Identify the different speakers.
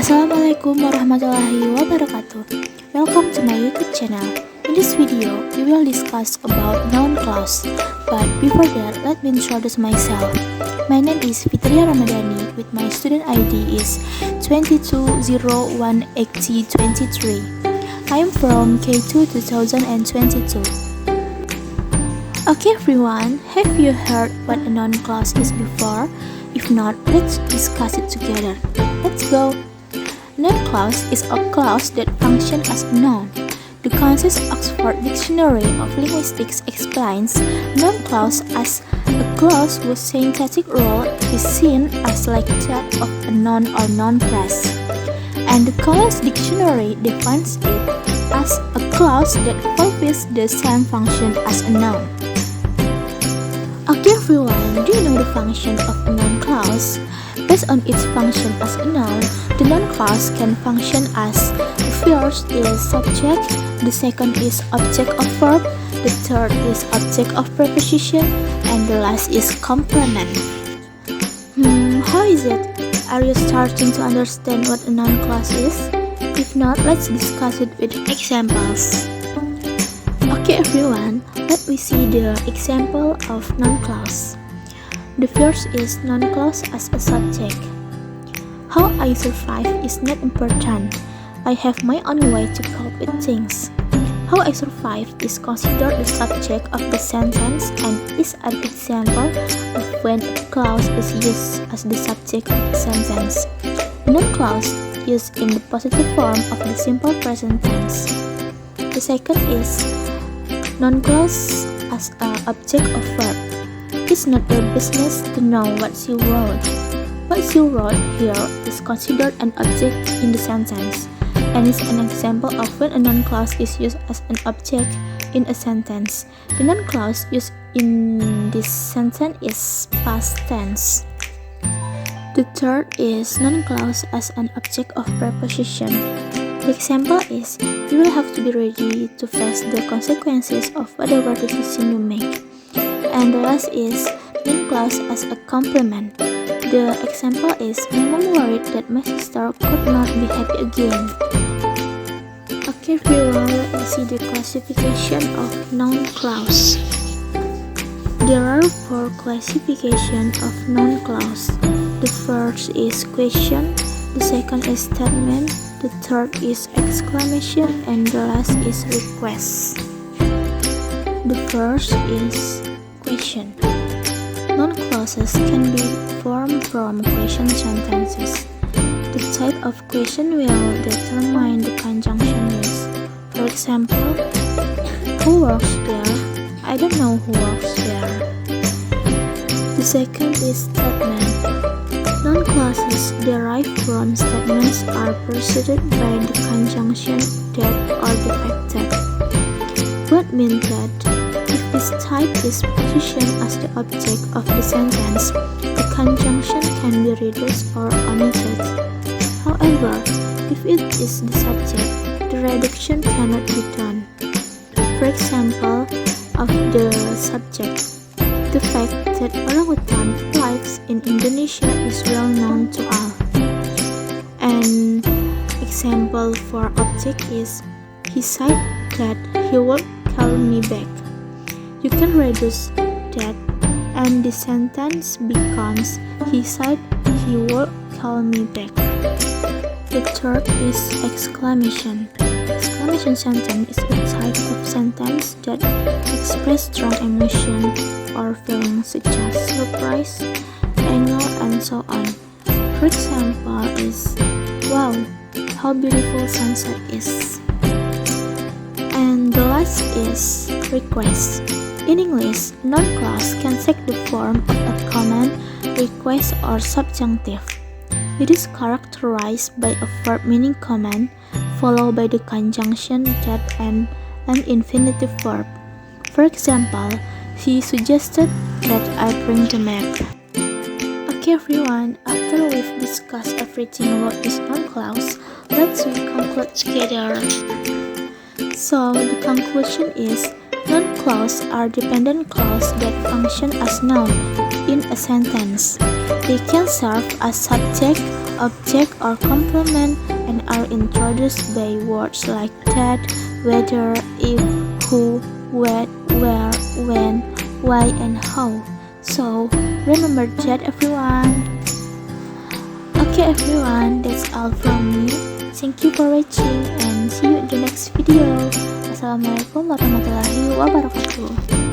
Speaker 1: Assalamualaikum warahmatullahi wabarakatuh. Welcome to my YouTube channel. In this video, we will discuss about noun clause. But before that, let me introduce myself. My name is Fitria Ramadhani with my student ID is 22018023. I am from K2 2022. Okay everyone, have you heard what a noun clause is before? If not, let's discuss it together. Let's go! Noun clause is a clause that functions as a noun. The Concise Oxford Dictionary of Linguistics explains noun clause as a clause whose syntactic role is seen as like that of a noun or noun phrase. And the Collins Dictionary defines it as a clause that fulfills the same function as a noun. Okay everyone, do you know the function of a noun clause? Based on its function as a noun, the noun clause can function as the first is subject, the second is object of verb, the third is object of preposition, and the last is complement. How is it? Are you starting to understand what a noun clause is? If not, let's discuss it with examples. Okay everyone, let me see the example of noun clause. The first is noun clause as a subject. How I survive is not important. I have my own way to cope with things. How I survive is considered the subject of the sentence and is an example of when a clause is used as the subject of the sentence. Noun clause used in the positive form of the simple present tense. The second is noun clause as an object of verb. It's not your business to know what you wrote. What you wrote here is considered an object in the sentence, and is an example of when a noun clause is used as an object in a sentence. The noun clause used in this sentence is past tense. The third is noun clause as an object of preposition. The example is, you will have to be ready to face the consequences of whatever decision you make. And the last is noun clause as a complement. The example is, my mom worried that my sister could not be happy again. Okay everyone, let me see the classification of noun clause. There are 4 classifications of noun clause. The first is question, the second is statement, the third is exclamation, and the last is request. The first is question. Noun clauses can be formed from question sentences. The type of question will determine the conjunction used. For example, who works there? I don't know who works there. The second is statement. Noun clauses derived from statements are preceded by the conjunction that or the fact that. What means that if this type is positioned as the object of the sentence, the conjunction can be reduced or omitted. However, if it is the subject, the reduction cannot be done. For example, of the subject, the fact that orangutan lives in Indonesia is well known to all. An example for object is, he said that he would call me back. You can reduce that and the sentence becomes, he said he would call me back. The third is exclamation. Exclamation sentence is a type of sentence that express strong emotion or feelings such as surprise, anger, and so on. For example is, wow, how beautiful sunset is. And the last is request. In English, noun clause can take the form of a command, request, or subjunctive. It is characterized by a verb meaning command, followed by the conjunction that and an infinitive verb. For example, he suggested that I bring the map. Okay everyone, after we've discussed everything about this noun clause, let's conclude together. So the conclusion is, noun clause are dependent clause that function as noun in a sentence. They can serve as subject, object or complement and are introduced by words like that, whether, if, who, what, where, when, why, and how. So remember that, everyone. Okay everyone, that's all from me. Thank you for watching and see you in the next video. Assalamualaikum warahmatullahi wabarakatuh.